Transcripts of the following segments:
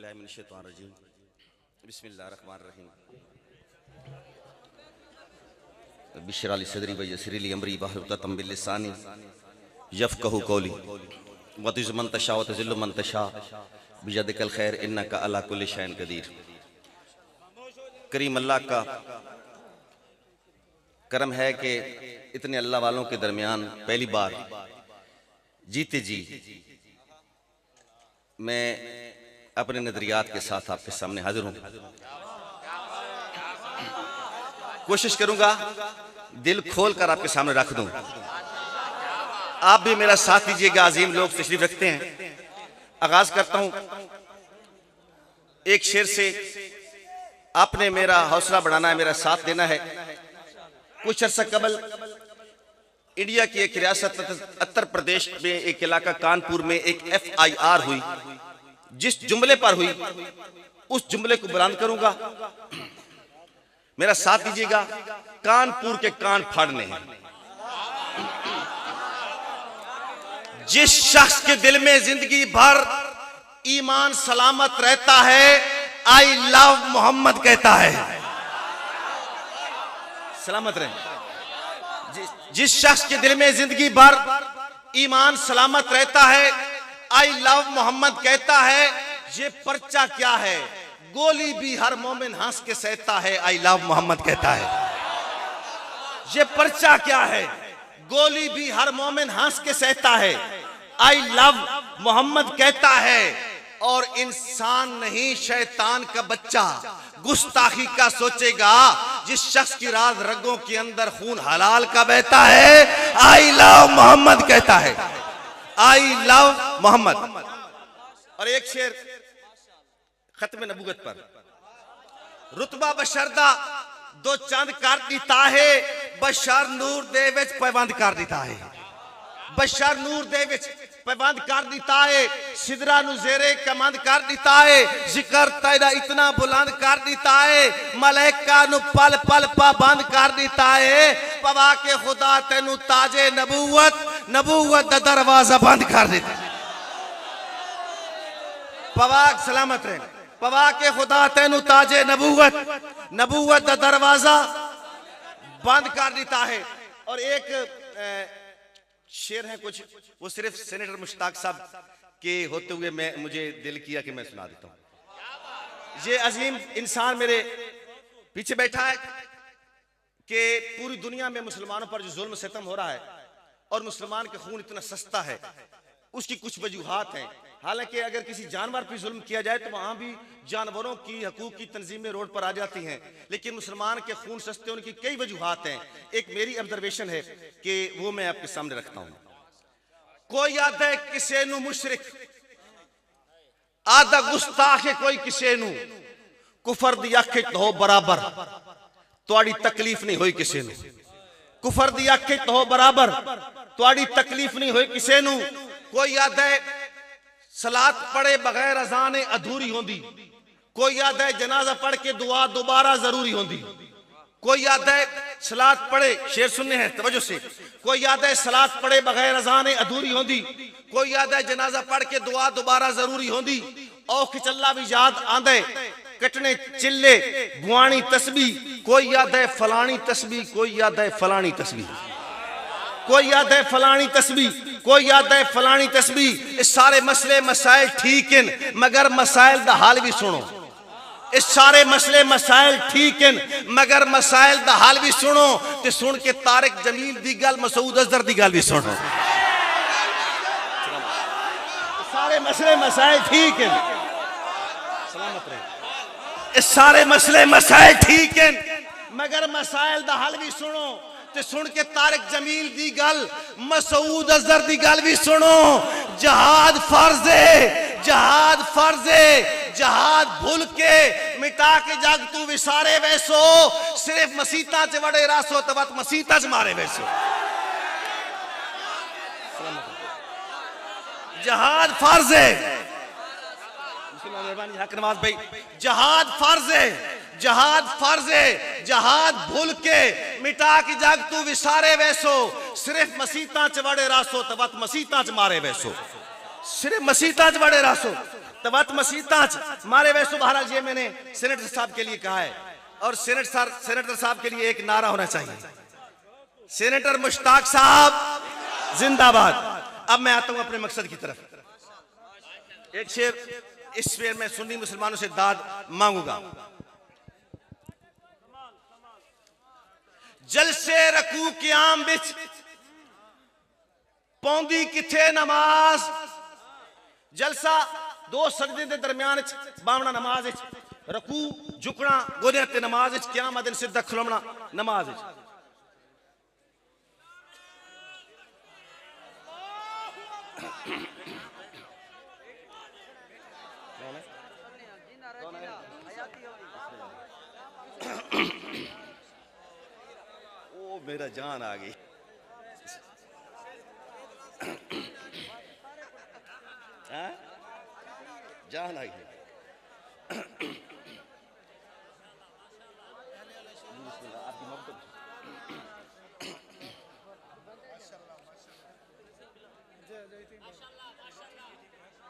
बिस्मिल्लाहिर्रहमानिर्रहीम बिस्मिल्लाहिर्रहमानिर्रहीम बिश्रा ली सदरी व यस्सिर ली अमरी वाहलुल उक़दतम मिन लिसानी यफ़क़हू क़ौली व तु'इज़्ज़ु मन तशा व तुज़िल्लु मन तशा बियदिकल खैर इन्नका अला कुल्लि शैइन क़दीर। करीम अल्लाह का करम है कि इतने अल्लाह वालों के दरमियान पहली बार जीते जी मैं अपने नजरियात के साथ आपके सामने हाजिर हूं। कोशिश करूंगा दिल खोल कर आपके सामने रख दूं। आप भी मेरा साथ दीजिएगा। अजीम लोग तशरीफ रखते हैं। आगाज करता हूं एक शेर से। आपने मेरा हौसला बढ़ाना है, मेरा साथ देना है। कुछ अर्सा कबल इंडिया की एक रियासत उत्तर प्रदेश में एक इलाका कानपुर में एक FIR हुई। जिस जुमले पर हुई उस जुमले को बुलंद करूंगा, मेरा साथ दीजिएगा। कानपुर के कान फाड़ने हैं। जिस शख्स के दिल में जिंदगी भर ईमान सलामत रहता है, आई लव मोहम्मद कहता है। सलामत रहे। जिस शख्स के दिल में जिंदगी भर ईमान सलामत रहता है, आई लव मोहम्मद कहता है। ये पर्चा क्या है? गोली भी हर मोमिन हंस के सहता है, आई लव मोहम्मद कहता है। ये पर्चा क्या है? गोली भी हर मोमिन हंस के सहता है, आई लव मोहम्मद कहता है। और इंसान नहीं शैतान का बच्चा गुस्ताखी का सोचेगा जिस शख्स की राज रगों के अंदर खून हलाल का बहता है, आई लव मोहम्मद कहता है। I love Mohammad. और एक शेर खत्म नबूवत पर। रुतबा बशरदा दो चंद कर दिता है, बशर नूर दे विच पैबंद कर दिता है। बशर नूर दे विच पैबंद कर दिता है। सिदरा नु ज़ेरे कमंद कर दिता है। जिक्र तेरा इतना बुलंद कर दिता है। मलाइका नु पल पल पाबंद कर दिता है। पवा के खुदा तेनू ताजे नबूवत दा दरवाजा बंद कर देता है। पवा सलामत रहे। पवा के खुदा तेनू ताजे नबूवत दा दरवाजा बंद कर देता है। और एक शेर है कुछ, वो सिर्फ सेनेटर मुश्ताक साहब के होते हुए मुझे दिल किया कि मैं सुना देता हूं। ये अजीम इंसान मेरे पीछे बैठा है कि पूरी दुनिया में मुसलमानों पर जो जुल्म सितम हो रहा है और मुसलमान का खून इतना सस्ता है, उसकी कुछ वजूहात हैं। हालांकि अगर किसी जानवर पर जुल्म किया जाए तो वहां भी जानवरों की हकूक की तंजीमें रोड पर आ जाती हैं, लेकिन मुसलमान के खून सस्ते होने की कई वजूहात हैं। एक मेरी ऑब्जर्वेशन है कि वो मैं आपके सामने रखता हूं। कोई आदा है किसे नू मुशरिक, आदा गुस्ताख है कोई किसे नू, कुफर दी आखे तो बराबर, तुहाडी तकलीफ नहीं हुई किसे नू। कुफर दी आखे तो बराबर, तुहाडी तकलीफ नहीं हुई किसे नू। कोई आदा है सलात पढ़े बगैर अजान अधूरी होंदी। कोई याद है जनाजा पढ़ के दुआ दोबारा जरूरी होंदी। कोई याद है सलात पढ़े, शेर सुनने हैं तवज्जो से। कोई याद है सलात पढ़े बगैर अजान अधूरी होंदी। कोई याद है जनाजा पढ़ के दुआ दोबारा जरूरी होंदी। औ खिचल्ला भी याद आंदे, कटने चिल्ले बुआनी तस्बी। कोई याद है फलानी तस्बी, कोई याद है फलानी तस्बी। कोई याद है फलानी तस्बी, कोई याद है फलानी तस्बी। इस सारे मसले मसाइल ठीक हैं, मगर मसाइल दा हाल भी सुनो। इस सारे मसले मसाइल ठीक हैं, मगर मसाइल दा हाल भी सुनो। ते सुन के तारिक जमील दी गल, मसूद अजहर दी गल भी सुनो। सारे मसले मसाइल ठीक हैं, सलामत रहे। इस सारे मसले मसाइल ठीक हैं, मगर मसाइल दा हाल भी सुनो। ते सुन के तारिक जमील दी गल, मसूद अजहर दी गल भी सुनो। जहाद फर्ज है, जहाद फर्ज है। जहाद भूल के मिटा के जग तू विसारे वैसो, सिर्फ मसीता च वड़े रासो तो वत मसीता च मारे वैसो। जहाद फर्ज है। हक नवाज भाई, जहाद फर्ज है, जहाद फर्ज है। जहाद भूल के मिटा के जग तू विसारे वैसो, सिर्फ मसीता च वड़े रासो तो वत मसीता च मारे वैसो। सिर्फ मसीता च वड़े रासो तवत मसीताच मारे वैसु महाराज, ये मैंने सेनेटर साहब के लिए कहा है, और सेनेटर साहब के लिए एक नारा होना चाहिए, सेनेटर मुश्ताक साहब जिंदाबाद। अब मैं आता हूं अपने मकसद की तरफ। एक शेर, इस शेर में सुन्नी मुसलमानों से दाद मांगूंगा। जलसे रकू क़याम बिच पौंदी किथे नमाज। जलसा दो सजदे दे दरमियान बावना नमाज, रकू झुकना गोदे ते नमाज, क़याम दिन सिद्धा खलोना नमाज। ओ मेरा जान आ गई। जान आ गई।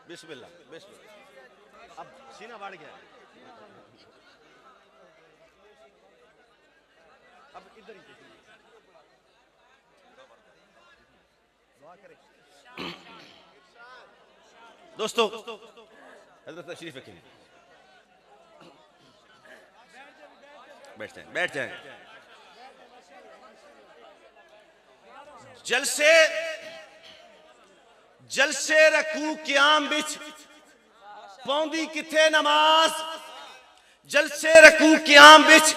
बिस्मिल्लाह बिस्मिल्लाह। अब सीना बढ़ गया, अब इधर ही दुआ करें। दोस्तों हजरत तशरीफ रखें, बैठ जाएं। जलसे रकू क़याम बिच पौंदी किथे नमाज। जलसे रकू क़याम बिच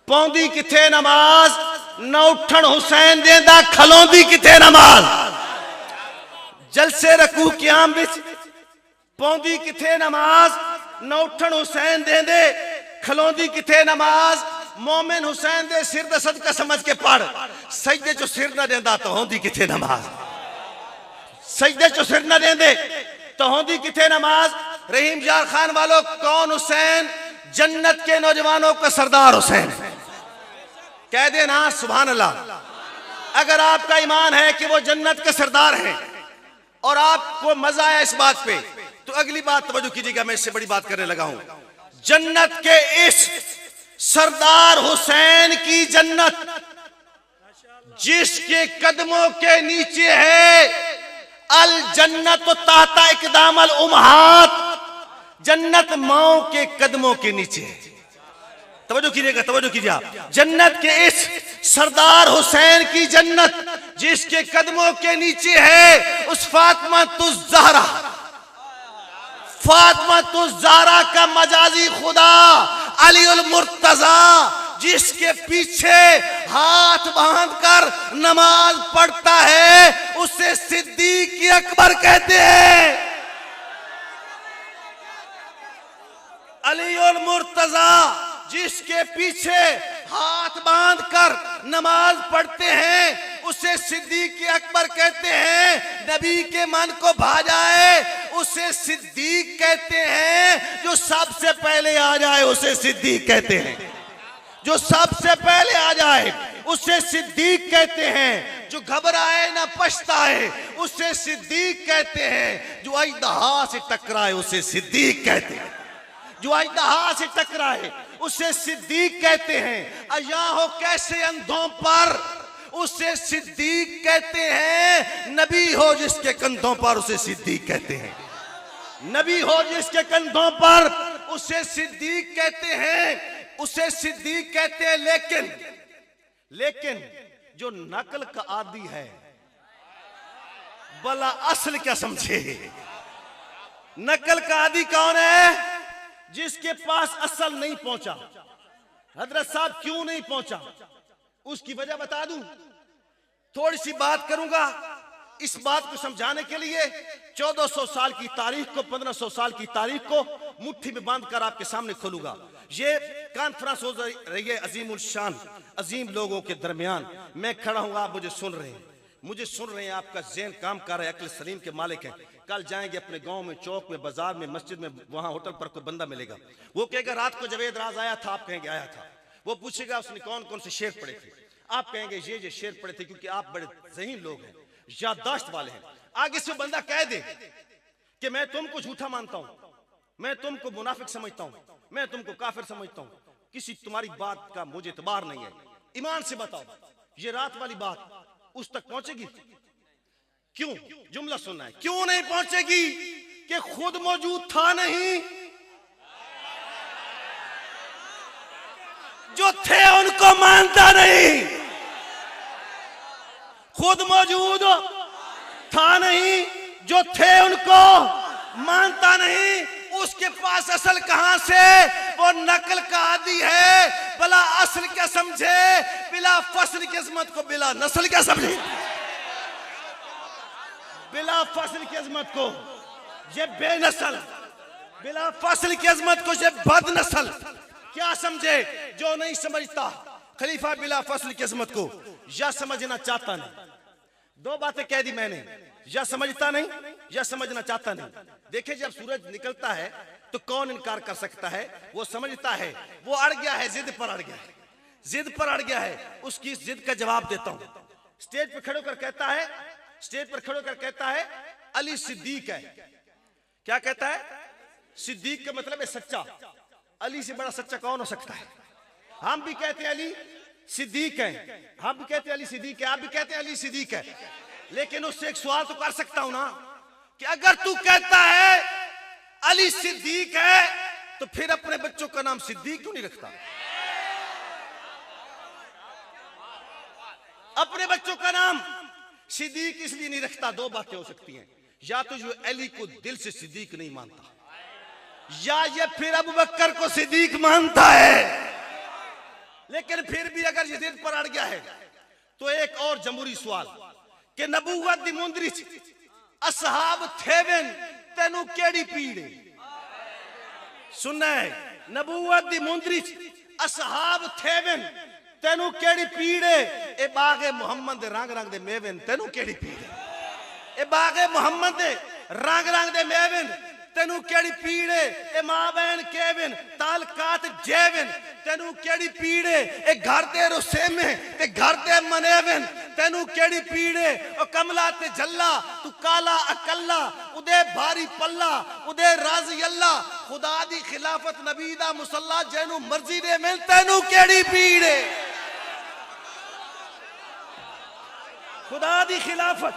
पौंदी किथे नमाज, न उठन हुसैन देंदा खलोंदी किथे नमाज। जलसे रकू क़याम बिच पौंदी किथे नमाज, न उठन हुसैन देंदे खलोंदी किथे नमाज। मोमिन हुसैन दे सिर दा सदका समझ के पढ़, सजदे चो सिर न देंदा तो होंदी किथे नमाज। सजदे चो सिर न देंदे तो होंदी किथे नमाज। रहीम यार खान वालों, कौन हुसैन? जन्नत के नौजवानों का सरदार हुसैन। कह देना सुभान अल्लाह। अगर आपका ईमान है कि वो जन्नत के सरदार हैं और आपको मजा आया इस बात पे, तो अगली बात तवज्जो कीजिएगा, मैं इससे बड़ी बात करने लगा हूं। जन्नत के इस सरदार हुसैन की जन्नत जिसके कदमों के नीचे है, अल जन्नत ताता इकदामल उम्महात, जन्नत माओ के कदमों के नीचे है। तवज्जो कीजिएगा, तवज्जो कीजिए आप। जन्नत के इस सरदार हुसैन की जन्नत जिसके कदमों के नीचे है, उस फातिमा तुज ज़हरा, फातिमा तुज ज़हरा का मजाजी खुदा अली उल मुर्तजा, जिसके पीछे हाथ बांधकर नमाज पढ़ता है, उसे सिद्दीक अकबर कहते हैं। अली उल मुर्तजा जिसके पीछे हाथ बांधकर नमाज पढ़ते हैं, उसे सिद्दीक अकबर कहते हैं। नबी के मन को भा जाए उसे सिद्दीक कहते हैं। जो सबसे पहले आ जाए उसे सिद्दीक कहते हैं। जो सबसे पहले आ जाए उसे सिद्दीक कहते हैं। जो घबराए ना पछताए उसे सिद्दीक कहते हैं। जो अजदहा से टकराए उसे सिद्दीक कहते हैं। जो अजदहा से टकराए उसे सिद्दीक कहते हैं। अया हो कैसे अंधों पर उसे सिद्दीक कहते हैं। नबी हो जिसके कंधों पर उसे सिद्दीक कहते हैं। नबी हो जिसके कंधों पर उसे सिद्दीक कहते हैं। उसे सिद्दीक कहते हैं। लेकिन जो नकल का आदी है, भला असल क्या समझे? नकल का आदी कौन है? जिसके पास असल नहीं पहुंचा। हजरत साहब क्यों नहीं पहुंचा, उसकी वजह बता दूं। थोड़ी सी बात करूंगा इस बात को समझाने के लिए। 1400 साल की तारीख को, 1500 साल की तारीख को मुट्ठी में बांधकर आपके सामने खोलूंगा। ये कॉन्फ्रेंस हो रही है अजीम उल शान, अजीम लोगों के दरमियान। मैं खड़ा हूं, आप मुझे सुन रहे हैं, आपका ज़हन काम कर रहा है, अक्ल सलीम के मालिक हैं। कल जाएंगे अपने गांव में, चौक में, बाजार में, मस्जिद में, वहां होटल पर कोई बंदा मिलेगा। वो कहेगा रात को जवेद राज आया था, आप कहेंगे आया था। वो पूछेगा उसने कौन कौन से शेर पढ़े थे, आप कहेंगे ये शेर पढ़े थे, क्योंकि आप बड़े ज़हीन लोग हैं, याददाश्त वाले हैं। आगे से बंदा कह दे कि मैं तुमको झूठा मानता हूं, मैं तुमको मुनाफिक समझता हूं, मैं तुमको काफिर समझता हूं, किसी तुम्हारी बात का मुझे इतबार नहीं है। ईमान से बताओ, ये रात वाली बात उस तक पहुंचेगी? क्यों? जुमला सुनना है, क्यों नहीं पहुंचेगी? कि खुद मौजूद था नहीं, जो थे उनको मानता नहीं। खुद मौजूद था नहीं, जो थे उनको मानता नहीं। उसके पास असल कहां से? वो नकल का आदी है। भला असल क्या समझे? बिला फसल की अजमत को बिला नस्ल क्या समझे? बिला फसल की अजमत को ये बेनस्ल, बिला फसल की अजमत को ये बदनस्ल क्या समझे? जो नहीं समझता खलीफा बिला फसल की अजमत को, या समझना चाहता नहीं। दो बातें कह दी मैंने, या समझता नहीं या समझना चाहता नहीं। देखिए, जब सूरज निकलता है तो कौन इनकार कर सकता है? वो समझता है, वो अड़ गया है, जिद पर अड़ गया है, जिद पर अड़ गया है। उसकी जिद का जवाब देता हूं। स्टेज पर खड़े होकर कहता है, स्टेज पर खड़े होकर कहता है अली सिद्दीक है। क्या कहता है? सिद्दीक का मतलब है सच्चा। अली से बड़ा सच्चा कौन हो सकता है? हम भी कहते हैं अली सिद्दीक है, हम भी कहते हैं अली सिद्दीक है, आप भी कहते हैं अली सिद्दीक है। लेकिन उससे एक सवाल तो कर सकता हूं ना, कि अगर तू कहता है अली सिद्दीक है, तो फिर अपने बच्चों का नाम सिद्दीक क्यों नहीं रखता? अपने बच्चों का नाम सिद्दीक इसलिए नहीं रखता। दो बातें हो सकती हैं, या तो जो अली को दिल से सिद्दीक नहीं मानता, या ये फिर अबू बकर को सिद्दीक मानता है। लेकिन फिर भी अगर ये जिद पर अड़ गया है, तो एक और जमहूरी सवाल कि नबूवत दी मुंदरी असहाब थेवन तेनू केड़ी पीड़ है? सुनना है, नबूवत दी मुंदरी असहाब थेवन तेनू केड़ी पीड़ है? ए बागे मोहम्मद दे रंग रंग दे मेवन तेनू केड़ी पीड़ है? ए बागे मोहम्मद दे रंग रंग दे मेवन तेनू केड़ी पीड़ है? ए मां बहन केवन तालकात जेवन तेनू केड़ी पीड़ है? ए घर दे रुसेमे ते घर दे मनेवन तेनू केड़ी पीड़ है? ओ कमला ते जल्ला तू काला अकल्ला उदे भारी पल्ला उदे राजी अल्लाह खुदा दी खिलाफत नबी दा मुसल्ला जेनू मर्जी दे मिल तेनू केड़ी पीड़ है? खुदा दी खिलाफत,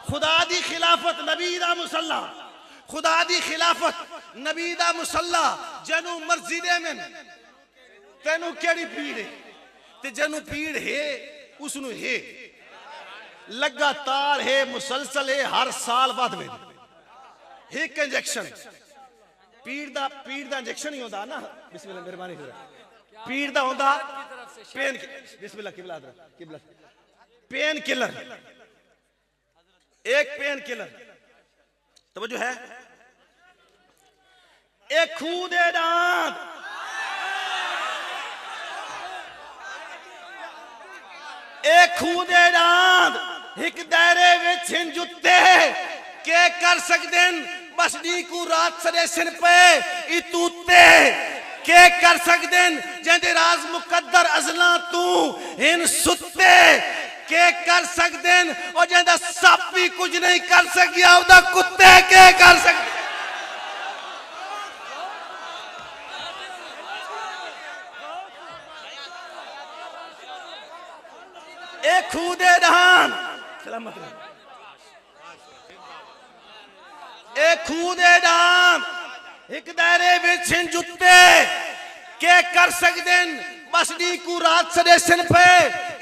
खुदा दी खिलाफत नबी दा मुसल्ला, खुदा दी खिलाफत नबी दा मुसल्ला जेनू मर्जी दे में तेनू केड़ी पीड़ है? ते जेनू पीड़ है उसनू है लगातार है, मुसलसल है, हर साल बाद में एक इंजेक्शन पीड़ दा इंजेक्शन ही होता ना। बिस्मिल्लाह मेहरबानी हो पीड़ दा होता पेन, बिस्मिल्लाह किबला किबला पेन किलर, एक पेन किलर तो जो है एक खूदे दांत, एक खूदे दांत एक दायरे विच जुत्ते के कर सकते बस डी को रात सरे सिर पे इतूते के कर सकते जेंदे राज मुकद्दर अजला तू इन सुत्ते के कर सकते और जेंदा सप भी कुछ नहीं कर सकिया उदा कुत्ते के कर सकते। एक खूदे दान सलामत एक खूदे दान एक दायरे विच जुत्ते के कर सकते बस डी को रात सदे सिन पे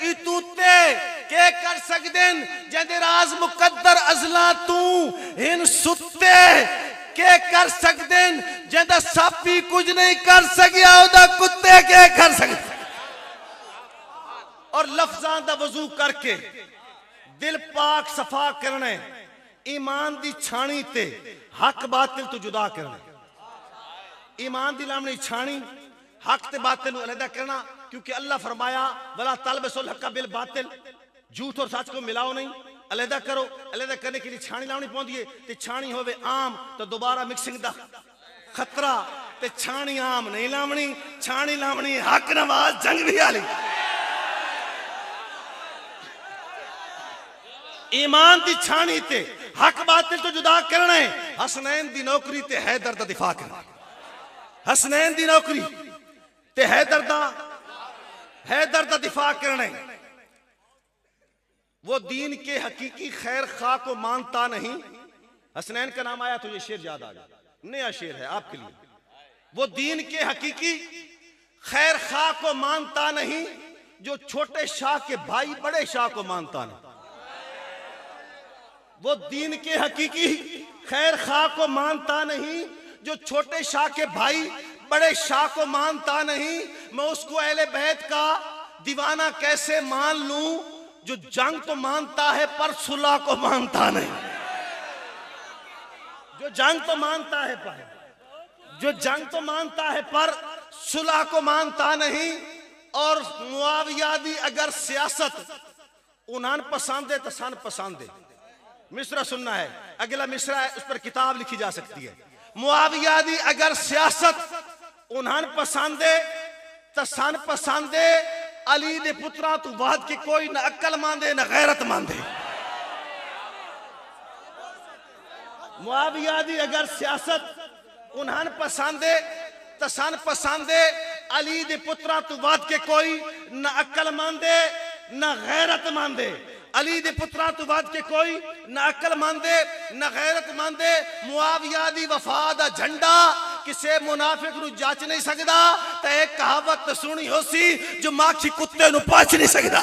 इतूते के कर सकते जेंदे राज मुकद्दर अजला तू इन सुत्ते के कर सकते जेंदा सप भी कुछ नहीं कर सकिया उदा कुत्ते के कर सकते। और लफ्जां दा वजू करके दिल पाक सफा करने ईमान दी छानी ते हक बातिल तो जुदा करने, ईमान दी लामनी छानी हक ते बातिल अलहदा करना, क्योंकि अल्लाह फरमाया वला तलबसुल हक्का बिल बातिल, झूठ और सच को मिलाओ नहीं, अलहदा करो। अलहदा करने के लिए छानी लावनी पौंदी है, ते छानी होवे आम तो दोबारा मिक्सिंग दा खतरा, ते छानी आम नहीं लावनी, छानी लावनी हक नवाज जंग भी आली। ईमान दी छानी ते हक बातिल तो जुदा करना है। हसनैन दी नौकरी ते हैदर दा दिफा करना। हसनैन दी नौकरी ते हैदर दा दिफा करना है। वो दीन के हकीकी खैर खा को मानता नहीं। हसनैन का नाम आया तो ये शेर याद आ गया, नया शेर है आपके लिए। वो दीन के हकीकी खैर खा को मानता नहीं, जो छोटे शाह के भाई बड़े शाह को मानता नहीं। वो दीन के हकीकी खैर खा को मानता नहीं, जो छोटे शाह के भाई बड़े शाह को मानता नहीं। मैं उसको अहले बैत का दीवाना कैसे मान लूं, जो जंग तो मानता है पर सुलह को मानता नहीं। जो जंग तो मानता है पर सुलह को मानता नहीं। और मुआविया दी अगर सियासत उन्हान पसंद है तो सन पसंद है। मिसरा सुनना है, अगला मिसरा है, उस पर किताब लिखी जा सकती है। मुआविया दी अगर सियासत उन्हान पसंद है तो सन पसंद है। अली दे पुत्रा तू बाद की कोई न अक्ल मांदे न गैरत मांदे। मुआविया दी अगर सियासत उन्हान पसंद है तो सन पसंद है। अली दे पुत्रा तू बाद के कोई न अक्ल मांदे न गैरत मांदे। अली दे पुत्रा तू बाद के कोई न अक्ल मांदे न गैरत मांदे। मुआविया दी वफा दा झंडा किसे मुनाफिक नु जाच नहीं सकदा। ते एक कहावत सुनी होसी, जो माखी कुत्ते नु पाच नहीं सकदा।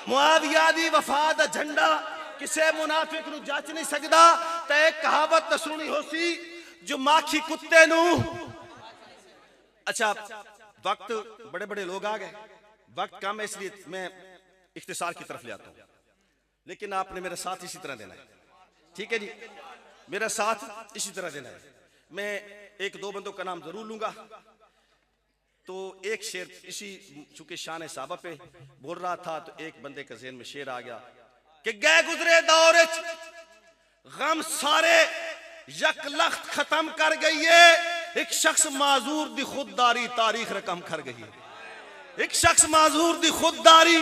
मुआविया दी वफा दा झंडा किसे मुनाफिक नु जाच नहीं सकदा। ते एक कहावत सुनी होसी, जो माखी कुत्ते नु। अच्छा, वक्त बड़े बड़े लोग आ गए, वक्त कम है, इसलिए मैं इख्तिसार की तरफ ले आता हूं। लेकिन आपने मेरा साथ इसी तरह देना है, ठीक है जी? मेरा साथ इसी तरह देना है। मैं एक दो बंदों का नाम जरूर लूंगा। तो एक शेर इसी चूंकि शान साहबा पे बोल रहा था, तो एक बंदे का ज़हन में शेर आ गया कि गए गुजरे दौर गम सारे यक लख्त खत्म कर गई है। एक शख्स माजूर दी खुददारी तारीख रकम कर गई है। एक शख्स माजूर दी खुददारी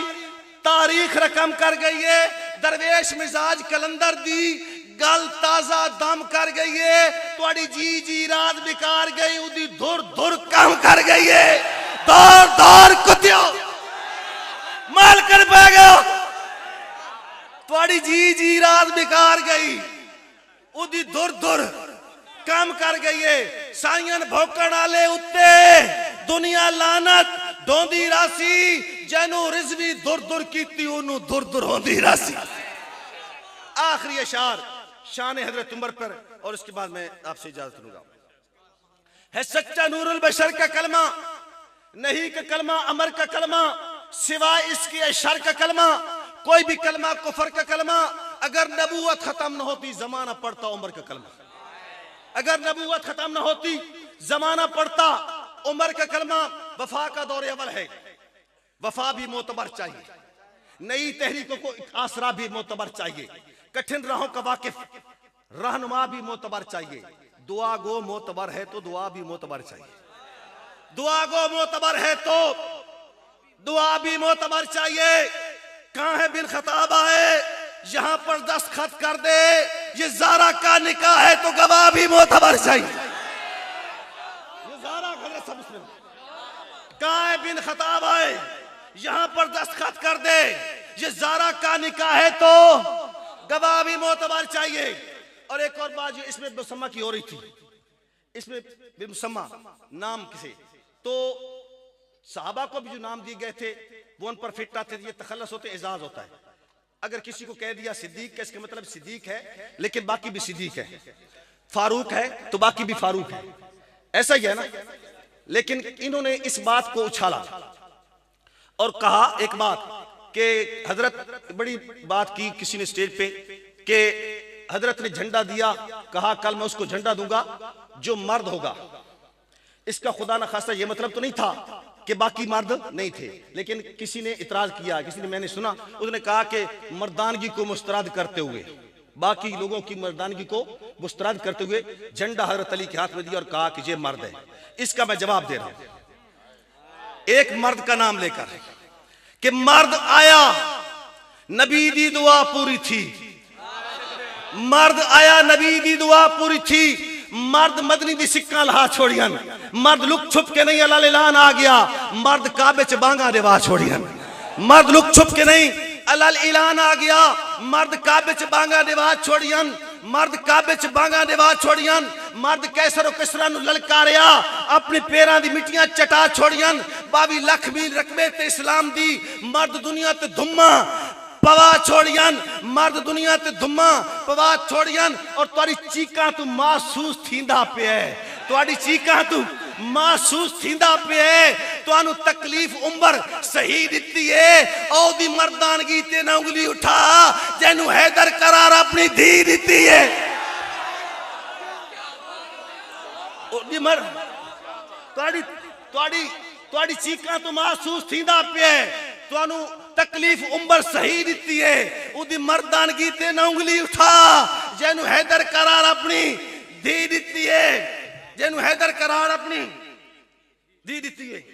तारीख रकम कर गई है। दरवेश मिजाज कलंदर दी गल ताजा दम कर गई है। तुहाडी जी जी रात बेकार गई, उदी धुर धुर काम कर गई है। दौर दौर कुत्तियों माल कर पै गया। तुहाडी जी जी रात बेकार गई, उदी धुर धुर काम कर गई है। साइयन भौकण आले उत्ते दुनिया लानत डोंदी रासी। जैनू रिजवी दुर दुर कीती उन्नू दुर दुर होंदी रासी। आखिरी अशार शान हजरत उमर पर, और उसके बाद मैं आपसे इजाजत लूंगा। है सच्चा नूरुल बशर का कलमा, नहीं का कलमा अमर का कलमा, सिवाय इसके अशर का कलमा। कोई भी कलमा कुफर का कलमा। अगर नबूवत खत्म न होती जमाना पड़ता उमर का कलमा। अगर नबूवत खत्म न होती जमाना पड़ता उमर का कलमा। वफा का दौर अवल है, वफा भी मोतबर चाहिए। नई तहरीकों को आसरा भी मोतबर चाहिए। कठिन राहों का वाकिफ रहनुमा भी मोतबर चाहिए। दुआ गो मोतबर है तो दुआ भी मोतबर चाहिए। दुआ गो मोतबर है तो दुआ भी मोतबर चाहिए। कहां है बिन खताब आए, यहां पर दस्तखत कर दे। ये जारा का निकाह है तो गवाह भी मोतबर चाहिए। ये जारा कहां है बिन खताब आए, यहां पर दस्तखत कर दे। ये जारा का निकाह है तो गवाह भी मोतबर चाहिए। और एक और बात जो इसमें मुसम्मा की हो रही थी, इसमें मुसम्मा नाम किसे, तो साहबा को भी जो नाम दिए गए थे वो उन पर फिट आते थे। ये तखल्लुस होते एजाज होता है। अगर किसी को कह दिया सिद्दीक का, इसका मतलब सिद्दीक है लेकिन बाकी भी सिद्दीक है। फारूक है तो बाकी भी फारूक है, ऐसा ही है ना। लेकिन इन्होंने इस बात को उछाला और कहा एक बात कि हजरत बड़ी बात की किसी ने स्टेज पे कि हजरत ने झंडा दिया, कहा कल मैं उसको झंडा दूंगा जो मर्द होगा। इसका खुदा न खास्ता ये मतलब तो नहीं था कि बाकी मर्द नहीं थे, लेकिन किसी ने इतराज किया, किसी ने, मैंने सुना, उसने कहा कि मर्दानगी को मुस्तरद करते हुए, बाकी लोगों की मर्दानगी को मुस्तरद करते हुए झंडा हजरत अली के हाथ में दिया और कहा कि ये मर्द है। इसका मैं जवाब दे रहा हूं एक मर्द का नाम लेकर कि मर्द आया नबी दी दुआ पूरी थी, मर्द आया नबी दी दुआ पूरी थी। मर्द मदनी दी सिक्का लहा छोड़ियन, मर्द लुक छुप के नहीं अल्लाह ऐलान आ गया, मर्द काबे च बांगा देवा छोड़ियन, मर्द लुक छुप के नहीं अल्लाह ऐलान आ गया, मर्द काबे च बांगा देवा छोड़ियन, मर्द काबे च बांगा देवा छोड़ियन। मर्द कैसर और किसरा नु ललकारिया, अपने पैरां दी मिट्टियां चटा छोड़ियन। 22 लाख मील रकबे ते इस्लाम दी मर्द दुनिया ते धुम्मा पवा छोड़ियन, मर्द दुनिया ते धुम्मा पवा छोड़ियन। और तुहाडी चीकां तू महसूस थींदा पिया है, तुहाडी चीकां तू महसूस थींदा पिया है। तुहानू तकलीफ उम्र सही दिती है, ओ दी मर्दानगी ते ना उंगली उठा जैनू हैदर करार अपनी धी दिती है। ओदी मर तुहाडी तुहाडी तुहाडी चीकां तू महसूस थींदा पिया है, तुहानू तकलीफ उम्र सही दिती है, उदी मर्दानगी ते ना उंगली उठा जैनू हैदर करार अपनी धी दिती है, जैनू हैदर करार अपनी दी दिती है।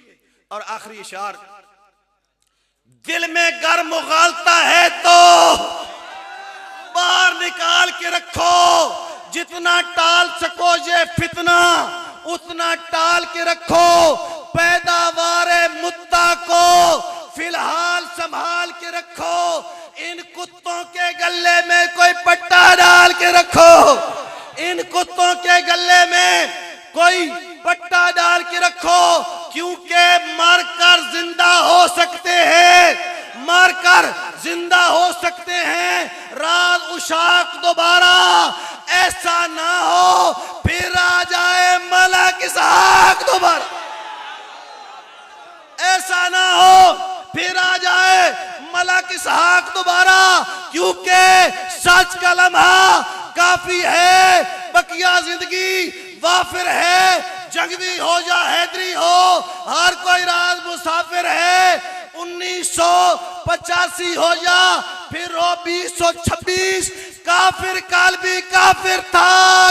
और आखिरी इशार, दिल में गर्म उगालता है तो बाहर निकाल के रखो, जितना टाल सको ये फितना उतना टाल के रखो। पैदावार मुद्दा को फिलहाल संभाल के रखो, इन कुत्तों के गले में कोई पट्टा डाल के रखो, इन कुत्तों के गले में कोई पट्टा डाल के रखो, क्योंकि मारकर जिंदा हो सकते हैं, मारकर जिंदा हो सकते हैं। राज उशाक दोबारा ऐसा ना हो फिर आ जाए मलक इसहाक दोबारा, ऐसा ना हो फिर आ जाए मलक इसहाक दोबारा, क्योंकि सच का लम्हा काफी है, बकिया जिंदगी वाफिर है। जंगवी हो या हैदरी हो, हर कोई राज मुसाफिर है। 1985 हो या फिर 2026, काफिर काल भी काफिर था।